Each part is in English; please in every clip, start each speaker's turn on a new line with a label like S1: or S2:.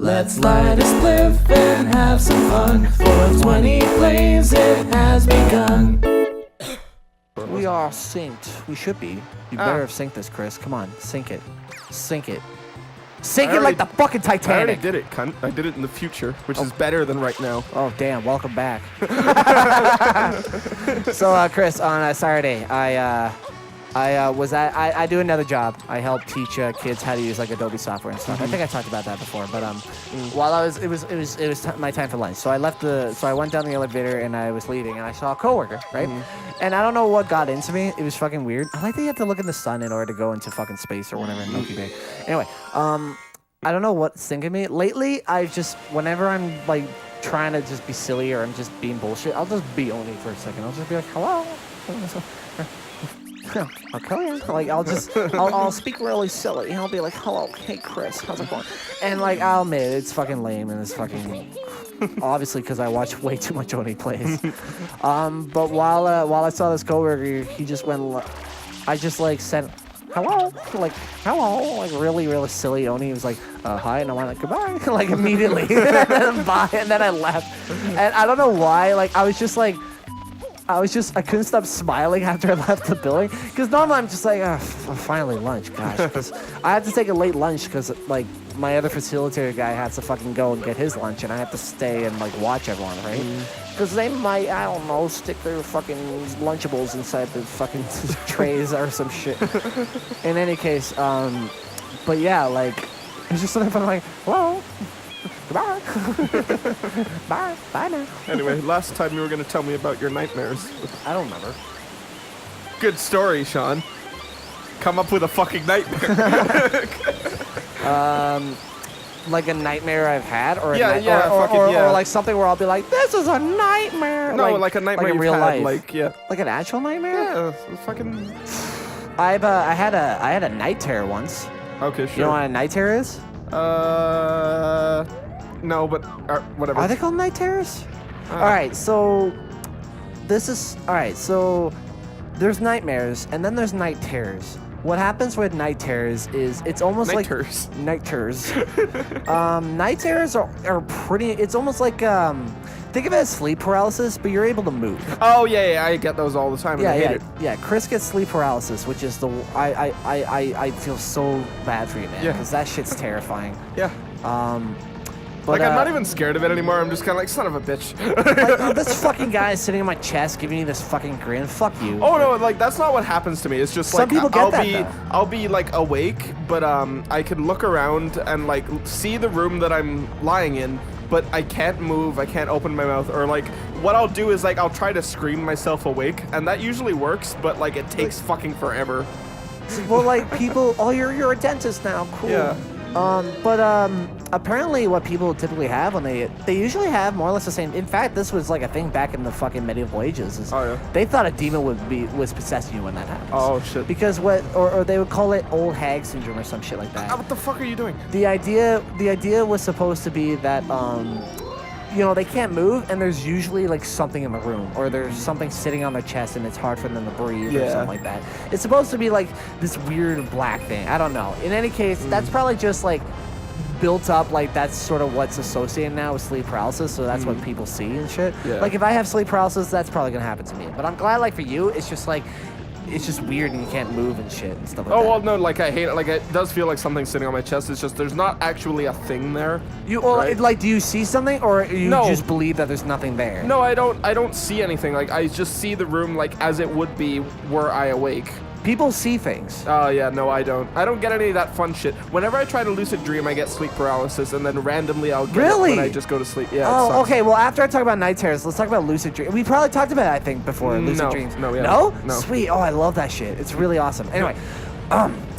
S1: Let's light a spliff and have some fun. 420 flames, it has begun.
S2: We are synced. We should be. You better have synced this, Chris. Come on, sync it. Sync it. Sync it like the fucking Titanic.
S3: I already did it, cunt. I did it in the future, which is better than right now.
S2: Oh, damn. Welcome back. So, Chris, on Saturday, I do another job. I help teach kids how to use like Adobe software and stuff. I think I talked about that before, but while it was my time for lunch. So I went down the elevator and I was leaving and I saw a coworker, right? And I don't know what got into me. It was fucking weird. I like that you have to look in the sun in order to go into fucking space or whatever in Milky Way. Anyway, I don't know what's thinking me. Lately, I've just, whenever I'm like trying to just be silly or I'm just being bullshit, I'll just be Oni for a second. I'll just be like, hello. Okay, like I'll speak really silly. I'll be like, hello, hey Chris, how's it going? And like I'll admit it's fucking lame and it's fucking obviously because I watch way too much Oni plays. But while I saw this coworker, he just went. I just like said hello, like really silly Oni. He was like hi, and I went like goodbye, like immediately, and then bye, and then I left. And I don't know why, like I couldn't stop smiling after I left the building. Because normally I'm just like, finally lunch, gosh. Because I had to take a late lunch because, like, my other facilitator guy has to fucking go and get his lunch, and I have to stay and, like, watch everyone, right? Because they might, I don't know, stick their fucking Lunchables inside the fucking trays or some shit. In any case, but yeah, like, it's just something I'm like, hello. Goodbye. Bye now.
S3: Anyway, last time you were going to tell me about your nightmares.
S2: I don't remember.
S3: Good story, Sean. Come up with a fucking nightmare.
S2: Like a nightmare I've had, or
S3: or
S2: like something where I'll be like, this is a nightmare.
S3: No, like a nightmare
S2: like
S3: you've
S2: real
S3: had,
S2: life.
S3: like
S2: an actual nightmare.
S3: Yeah, fucking.
S2: I had a night terror once.
S3: Okay, sure.
S2: You know what a night terror is?
S3: No, but whatever.
S2: Are they called night terrors? All right, so there's nightmares and then there's night terrors. What happens with night terrors is it's almost
S3: night
S2: like
S3: terrors.
S2: Night terrors. Night terrors are pretty. It's almost like think of it as sleep paralysis, but you're able to move.
S3: Oh yeah, I get those all the time. And I hate it.
S2: Yeah. Chris gets sleep paralysis, which is I feel so bad for you, man, because that shit's terrifying.
S3: Yeah.
S2: But,
S3: like, I'm not even scared of it anymore. I'm just kind of like, son of a bitch.
S2: Like, this fucking guy is sitting on my chest giving me this fucking grin. Fuck you.
S3: Oh, no, like, that's not what happens to me. It's just,
S2: some
S3: like,
S2: people get that,
S3: I'll be, like, awake, but I can look around and, like, see the room that I'm lying in, but I can't move. I can't open my mouth. Or, like, what I'll do is, like, I'll try to scream myself awake, and that usually works, but, like, it takes fucking forever.
S2: Well, like, people, you're a dentist now. Cool.
S3: Yeah.
S2: Apparently what people typically have when they usually have more or less the same. In fact, this was like a thing back in the fucking medieval ages. They thought a demon was possessing you when that happens.
S3: Oh shit.
S2: Because or they would call it old hag syndrome or some shit like that.
S3: What the fuck are you doing?
S2: The idea was supposed to be that they can't move, and there's usually like something in the room, or there's something sitting on their chest and it's hard for them to breathe or something like that. It's supposed to be like this weird black thing. I don't know. In any case, that's probably just like built up, like that's sort of what's associated now with sleep paralysis, so that's what people see and shit.
S3: Yeah.
S2: Like if I have sleep paralysis, that's probably gonna happen to me. But I'm glad, like for you, it's just like it's just weird and you can't move and shit and stuff like that.
S3: Oh, well, no, like, I hate it. Like, it does feel like something sitting on my chest. It's just, there's not actually a thing there. Right?
S2: Like, do you see something, or you just believe that there's nothing there?
S3: No, I don't see anything. Like, I just see the room, like, as it would be were I awake.
S2: People see things.
S3: Oh, yeah, no, I don't. I don't get any of that fun shit. Whenever I try to lucid dream, I get sleep paralysis, and then randomly I'll get it when I just go to sleep. Yeah,
S2: oh, okay, well, after I talk about night terrors, let's talk about lucid dreams. We probably talked about it, I think, before, lucid dreams.
S3: No?
S2: No? Sweet. Oh, I love that shit. It's really awesome. Anyway,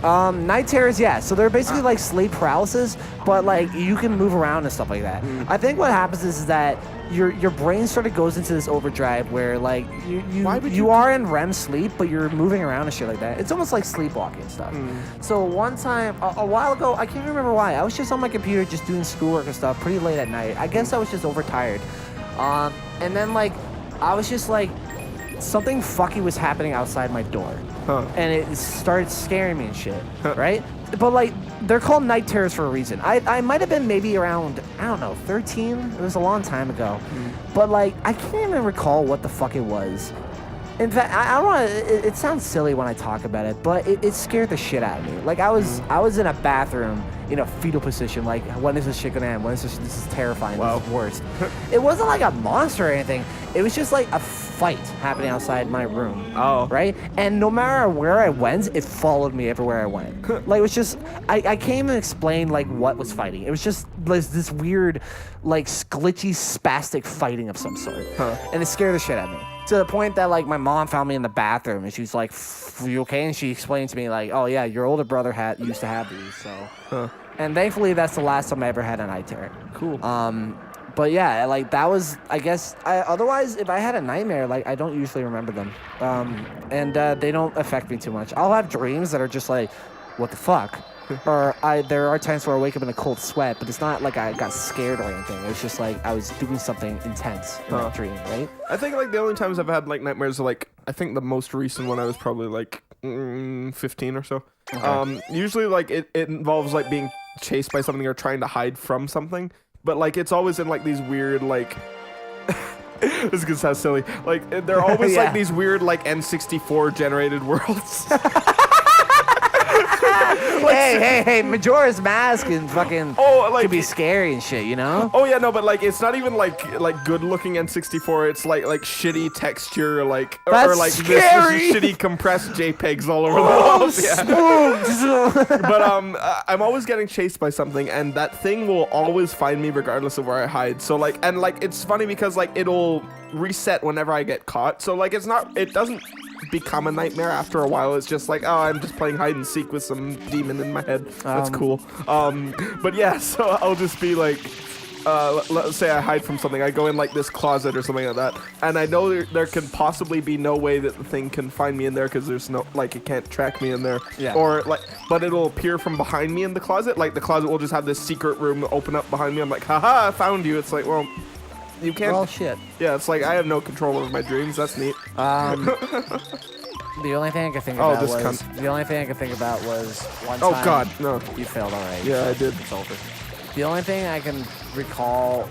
S2: night terrors, yeah. So they're basically like sleep paralysis, but like you can move around and stuff like that. I think what happens is that your brain sort of goes into this overdrive where like you are in REM sleep, but you're moving around and shit like that. It's almost like sleepwalking and stuff. So one time, a while ago, I can't remember why, I was just on my computer just doing schoolwork and stuff pretty late at night. I guess I was just overtired. And then like, I was just like, something fucky was happening outside my door. And it started scaring me and shit, right? but like they're called night terrors for a reason. I might have been maybe around, I don't know, 13. It was a long time ago, but like I can't even recall what the fuck it was. In fact, I don't want to. It sounds silly when I talk about it, but it scared the shit out of me. Like I was in a bathroom in a fetal position. Like, when is this shit gonna end? When is this? This is terrifying.
S3: Wow.
S2: This is worse. It wasn't like a monster or anything. It was just like a fight happening outside my room.
S3: Oh.
S2: Right. And no matter where I went, it followed me everywhere I went. Like it was just. I can't even explain like what was fighting. It was just this weird, like glitchy, spastic fighting of some sort. And it scared the shit out of me. To the point that like my mom found me in the bathroom and she's like, "Are you okay?" And she explained to me like, "Oh yeah, your older brother used to have these." So, and thankfully that's the last time I ever had a night terror.
S3: Cool.
S2: But yeah, like that was, I guess. Otherwise, if I had a nightmare, like I don't usually remember them, and they don't affect me too much. I'll have dreams that are just like, "What the fuck." Or there are times where I wake up in a cold sweat, but it's not like I got scared or anything. It was just like I was doing something intense in that dream, right?
S3: I think like the only times I've had like nightmares are like, I think the most recent one I was probably like 15 or so. Okay. Usually like it involves like being chased by something or trying to hide from something, but like it's always in like these weird like this is gonna sound silly. Like they're always like these weird like N64 generated worlds.
S2: Hey, Majora's Mask and fucking could be scary and shit, you know?
S3: Oh yeah, no, but like it's not even like good looking N64. It's like shitty texture, like or like this shitty compressed JPEGs all over the walls. Yeah. But I'm always getting chased by something, and that thing will always find me regardless of where I hide. So like, and like it's funny because like it'll reset whenever I get caught. So like it doesn't become a nightmare after a while. It's just like, oh, I'm just playing hide and seek with some demon in my head. That's cool. But yeah, so I'll just be like, let's say I hide from something. I go in like this closet or something like that, and I know there can possibly be no way that the thing can find me in there because there's no, like, it can't track me in there. Yeah. Or like, but it'll appear from behind me in the closet. Like the closet will just have this secret room open up behind me. I'm like, haha, I found you. It's like, well, you can't.
S2: Well, shit.
S3: Yeah, it's like I have no control over my dreams. That's neat.
S2: The only thing I could think about was one time.
S3: Oh God, no!
S2: You failed, all right.
S3: Yeah, I did.
S2: It's over. The only thing I can recall,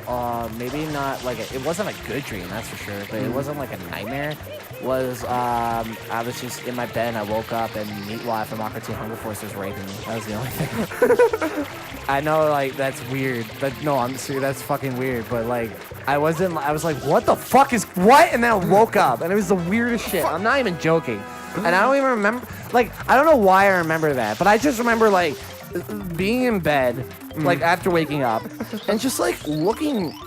S2: maybe not like it wasn't a good dream, that's for sure, but it wasn't like a nightmare. Was I was just in my bed and I woke up and Meatwad from Aqua Teen Hunger Force was raping me. That was the only thing. I know, like, that's weird, but no, I'm serious, that's fucking weird, but like I was like, what the fuck is what? And then I woke up and it was the weirdest shit. I'm not even joking. And I don't even remember, like, I don't know why I remember that, but I just remember like being in bed, like after waking up, and just like looking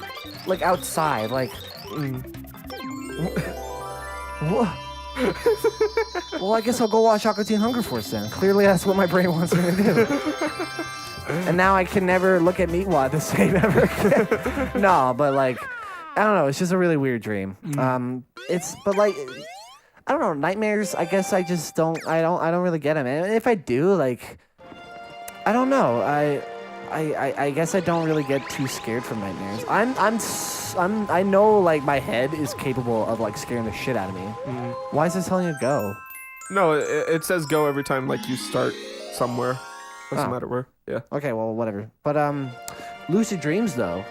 S2: like outside, like well, I guess I'll go watch Aqua Teen Hunger Force then. Clearly that's what my brain wants me to do. And now I can never look at Meatwad the same ever again. No, but like, I don't know, it's just a really weird dream. But like, I don't know, nightmares, I guess I just don't really get them. And if I do, like, I don't know. I guess I don't really get too scared from nightmares. I know like my head is capable of like scaring the shit out of me. Why is it telling you to go?
S3: No, it says go every time like you start somewhere. Doesn't matter where. Yeah.
S2: Okay, well, whatever. But lucid dreams though.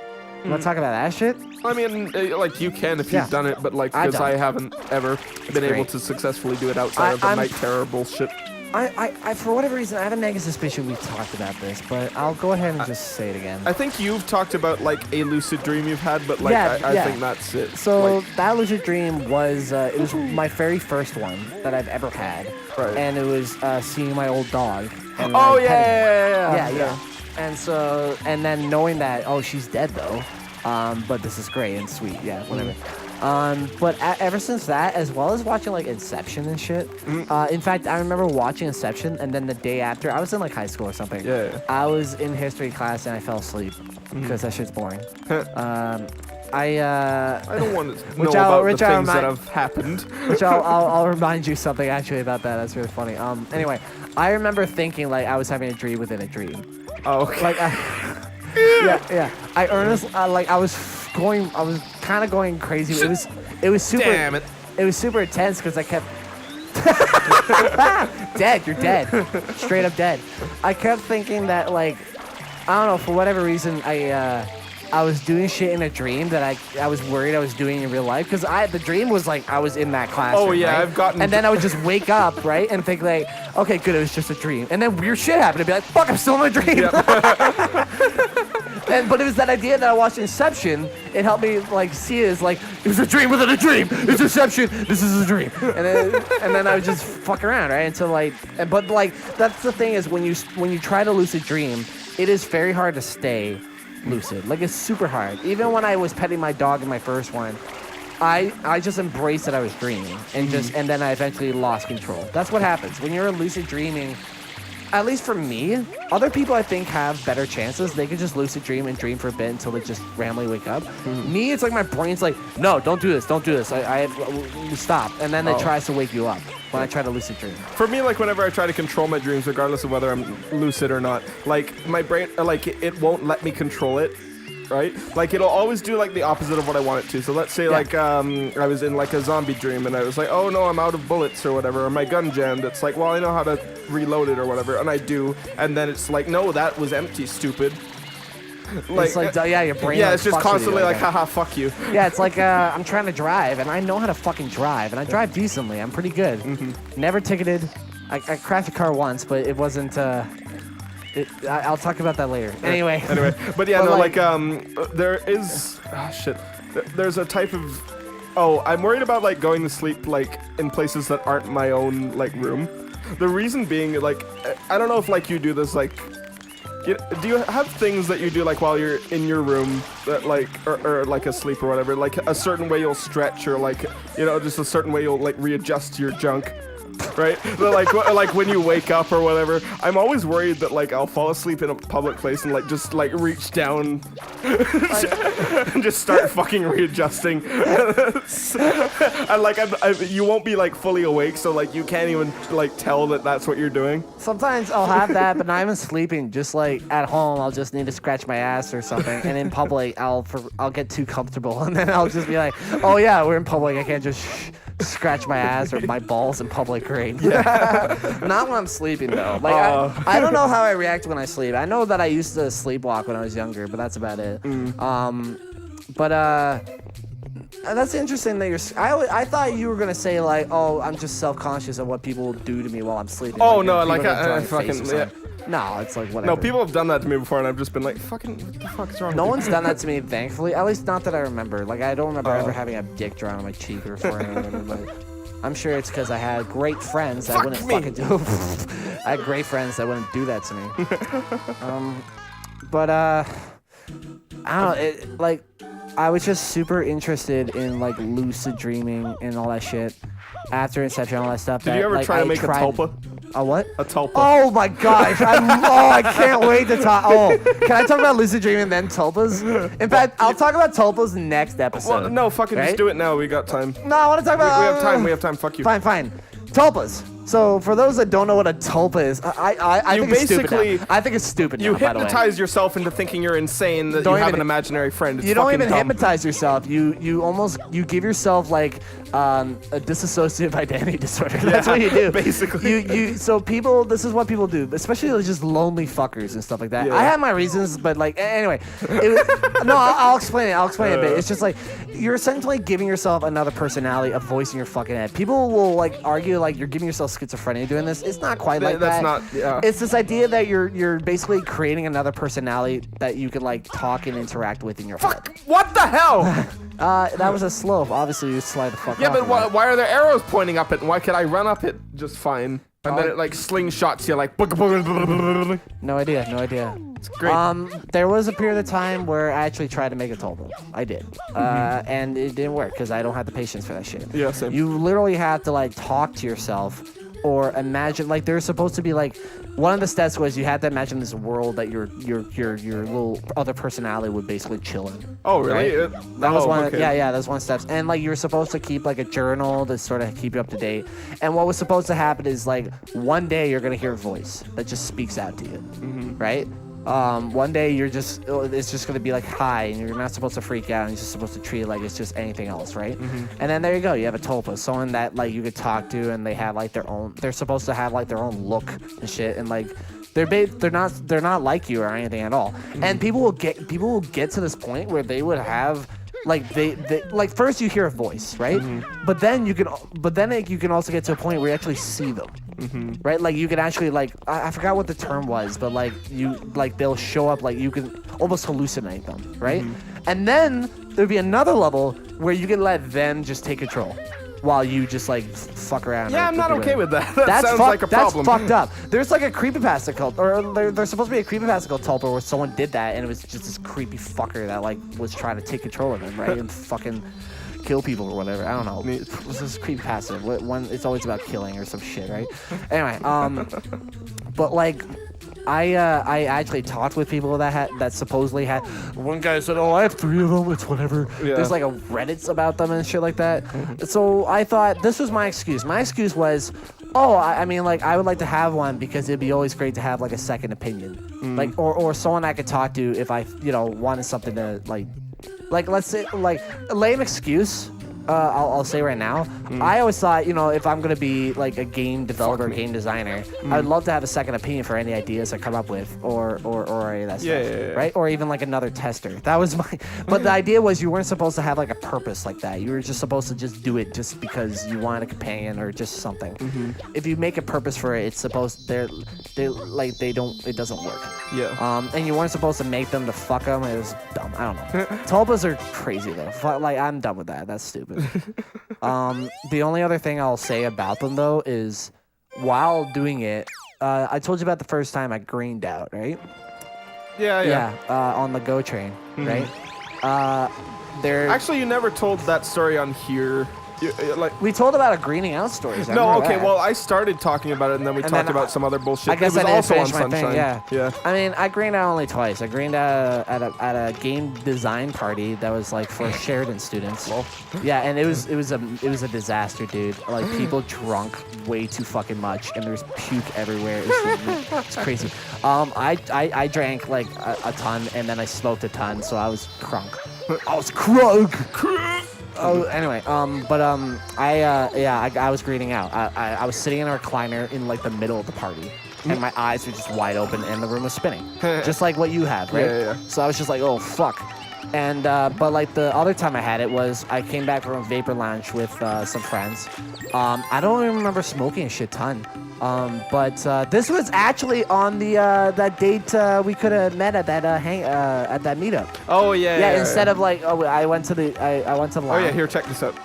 S2: You want to talk about that shit?
S3: I mean, like you can if you've done it, but like because I haven't ever been able to successfully do it outside of the night terror bullshit.
S2: I for whatever reason, I have a nagging suspicion we've talked about this, but I'll go ahead and just say it again.
S3: I think you've talked about like a lucid dream you've had, but like I think that's it.
S2: So
S3: like,
S2: that lucid dream was it was my very first one that I've ever had, and it was seeing my old dog. And, yeah. And then knowing that she's dead though, but this is great and sweet, whatever. But ever since that, as well as watching like Inception and shit. In fact, I remember watching Inception, and then the day after, I was in like high school or something. Yeah. I was in history class and I fell asleep because that shit's boring. I
S3: don't want to know about the things that have happened.
S2: Which I'll remind you something actually about that. That's really funny. Anyway, I remember thinking like I was having a dream within a dream. Oh, okay. Like yeah. I earnestly I was kind of going crazy. It was super.
S3: Damn it.
S2: It was super intense because I kept Dead. You're dead. Straight up dead. I kept thinking that, like, I don't know, for whatever reason, I was doing shit in a dream that I was worried I was doing in real life, because the dream was like I was in that classroom.
S3: Oh yeah,
S2: right?
S3: I've gotten.
S2: And then I would just wake up, right, and think like, okay, good, it was just a dream. And then weird shit happened. I'd be like, fuck, I'm still in a dream.
S3: Yep.
S2: But it was that idea that I watched Inception. It helped me like see it as like it was a dream within a dream. It's Inception. This is a dream. And then I would just fuck around, right? Until like, but like that's the thing is when you try to lucid dream, it is very hard to stay lucid. Like it's super hard. Even when I was petting my dog in my first one, I just embraced that I was dreaming and then I eventually lost control. That's what happens when you're lucid dreaming. At least for me, other people I think have better chances. They can just lucid dream and dream for a bit until they just randomly wake up. Me, it's like my brain's like, no, don't do this. I stop. And then it tries to wake you up when I try to lucid dream.
S3: For me, like whenever I try to control my dreams, regardless of whether I'm lucid or not, like my brain, like it won't let me control it. Right? Like it'll always do like the opposite of what I want it to. So let's say like I was in like a zombie dream and I was like, oh no, I'm out of bullets or whatever, or my gun jammed. It's like, well, I know how to reload it or whatever, and I do, and then it's like, no, that was empty, stupid. Like,
S2: it's like, yeah, your brain.
S3: Yeah,
S2: like,
S3: it's just
S2: fucks with
S3: constantly
S2: you
S3: like,
S2: that.
S3: haha, fuck you.
S2: Yeah, it's like I'm trying to drive and I know how to fucking drive and I drive decently. I'm pretty good. Never ticketed. I crashed a car once, but it wasn't. I'll talk about that later. Anyway,
S3: but yeah, no, like there is shit. There's a type of I'm worried about like going to sleep like in places that aren't my own like room. The reason being, like, I don't know if like you do this, like, do you have things that you do like while you're in your room that like or like asleep or whatever, like a certain way you'll stretch or like, you know, just a certain way you'll like readjust your junk? Right? But like when you wake up or whatever, I'm always worried that like I'll fall asleep in a public place and like just like reach down and just start fucking readjusting. And like you won't be like fully awake, so like you can't even like tell that that's what you're doing.
S2: Sometimes I'll have that, but not even sleeping. Just like at home, I'll just need to scratch my ass or something, and in public, I'll get too comfortable, and then I'll just be like, oh yeah, we're in public. I can't just scratch my ass or my balls in public, great. Yeah. Not when I'm sleeping though. Like I don't know how I react when I sleep. I know that I used to sleepwalk when I was younger, but that's about it. That's interesting that you're. I thought you were gonna say like, oh, I'm just self-conscious of what people do to me while I'm sleeping.
S3: Oh
S2: like,
S3: no, like
S2: I
S3: fucking yeah.
S2: No, it's like whatever.
S3: No, people have done that to me before, and I've just been like, fucking, what the fuck is wrong?
S2: No
S3: with
S2: one's
S3: you?
S2: done that to me, thankfully. At least not that I remember. Like I don't remember ever having a dick drawn on my cheek or forehead or whatever. But I'm sure it's because I had great friends that wouldn't fucking do. I had great friends that wouldn't do that to me. I don't know. Like I was just super interested in like lucid dreaming and all that shit after Inception and all that stuff.
S3: Did you ever try to make a tulpa?
S2: A what?
S3: A tulpa.
S2: Oh my gosh! I can't wait to talk. Oh, can I talk about lucid dreaming and then tulpas? In fact, I'll talk about tulpas next episode.
S3: Well, no, fucking
S2: right?
S3: just do it now. We got time.
S2: No, I want to talk about.
S3: We have time. We have time. Fuck you.
S2: Fine. Tulpas. So for those that don't know what a tulpa is, I think it's stupid. Now. I think it's stupid.
S3: You
S2: now, by the way.
S3: hypnotize yourself into thinking you're insane. That
S2: Don't
S3: you have
S2: even-
S3: an imaginary friend. It's
S2: You don't
S3: fucking
S2: even
S3: dumb.
S2: hypnotize yourself. You almost give yourself like a dissociative identity disorder. That's what you do.
S3: Basically.
S2: So people, this is what people do, especially like just lonely fuckers and stuff like that.
S3: Yeah.
S2: I have my reasons, but like anyway, I'll explain it. I'll explain it a bit. It's just like you're essentially giving yourself another personality, a voice in your fucking head. People will like argue like you're giving yourself schizophrenia doing this. It's not quite like
S3: That's
S2: that.
S3: not. Yeah.
S2: It's this idea that you're basically creating another personality that you can like talk and interact with in your head.
S3: What the hell?
S2: That was a slope. Obviously, you slide the fuck
S3: Yeah,
S2: off
S3: but
S2: of that.
S3: why are there arrows pointing up it? And why could I run up it just fine? And then it like slingshots you like.
S2: No idea.
S3: It's great.
S2: There was a period of time where I actually tried to make a tulpa. I did. And it didn't work because I don't have the patience for that shit.
S3: Yeah, same.
S2: You literally have to like talk to yourself or imagine like there's supposed to be like one of the steps was you had to imagine this world that your little other personality would basically chill in.
S3: Oh really?
S2: Right? That was one.
S3: Okay.
S2: Yeah, that's one of the steps. And like you're supposed to keep like a journal to sort of keep you up to date. And what was supposed to happen is like one day you're gonna hear a voice that just speaks out to you, right? One day it's just gonna be like hi, and you're not supposed to freak out, and you're just supposed to treat it like it's just anything else, right? And then there you go, you have a tulpa, someone that like you could talk to, and they have like they're supposed to have like their own look and shit, and like they're not like you or anything at all. And people will get to this point where they would have like they like first you hear a voice, right? But then you can also get to a point where you actually see them. Right, like you can actually like I forgot what the term was, but like they'll show up, like you can almost hallucinate them, right? And then there'd be another level where you can let them just take control while you just like fuck around.
S3: Yeah, I'm not okay with that. That sounds like a problem.
S2: That's fucked up. There's like a creepypasta cult, or there's supposed to be a creepypasta cult tulpa where someone did that, and it was just this creepy fucker that like was trying to take control of them, right? And fucking kill people or whatever. I don't know. This is creepypasta. One, it's always about killing or some shit, right? Anyway, but like, I actually talked with people that supposedly had. One guy said, "Oh, I have 3 of them. It's whatever."
S3: Yeah.
S2: There's like a Reddits about them and shit like that. So I thought this was my excuse. My excuse was, oh, I mean, like I would like to have one because it'd be always great to have like a second opinion, like or someone I could talk to if I wanted something to like let's say like a lame excuse. I'll say right now, I always thought, if I'm going to be like a game developer, game designer, I'd love to have a second opinion for any ideas I come up with or any of that stuff, right? Or even like another tester. That was but the idea was you weren't supposed to have like a purpose like that. You were just supposed to just do it just because you wanted a companion or just something. If you make a purpose for it, it's supposed, it doesn't work.
S3: Yeah.
S2: And you weren't supposed to make them to fuck them. It was dumb. I don't know. Tulpas are crazy though. Like I'm done with that. That's stupid. The only other thing I'll say about them though is while doing it, I told you about the first time I greened out, right?
S3: Yeah.
S2: On the Go train, right?
S3: Actually, you never told that story on here.
S2: We told about a greening out stories.
S3: Well, I started talking about it, and then we talked about some other bullshit.
S2: I guess
S3: it was
S2: I didn't
S3: also on
S2: finish my
S3: Sunshine.
S2: thing. Yeah. I mean, I greened out only twice. I greened out at a game design party that was like for Sheridan students. Yeah, and it was a disaster, dude. Like people drunk way too fucking much, and there's puke everywhere. It's crazy. I drank like a ton, and then I smoked a ton, so I was crunk. I was crunk. Oh, anyway, I was greening out. I was sitting in a recliner in like the middle of the party, and my eyes were just wide open, and the room was spinning, just like what you had, right?
S3: Yeah.
S2: So I was just like, oh fuck. And but like the other time I had it was I came back from a vapor lounge with some friends. I don't even remember smoking a shit ton. But this was actually on the that date we could have met at that at that meetup.
S3: Oh yeah.
S2: Instead of like I went to the
S3: Oh
S2: lounge.
S3: yeah, here, check this out.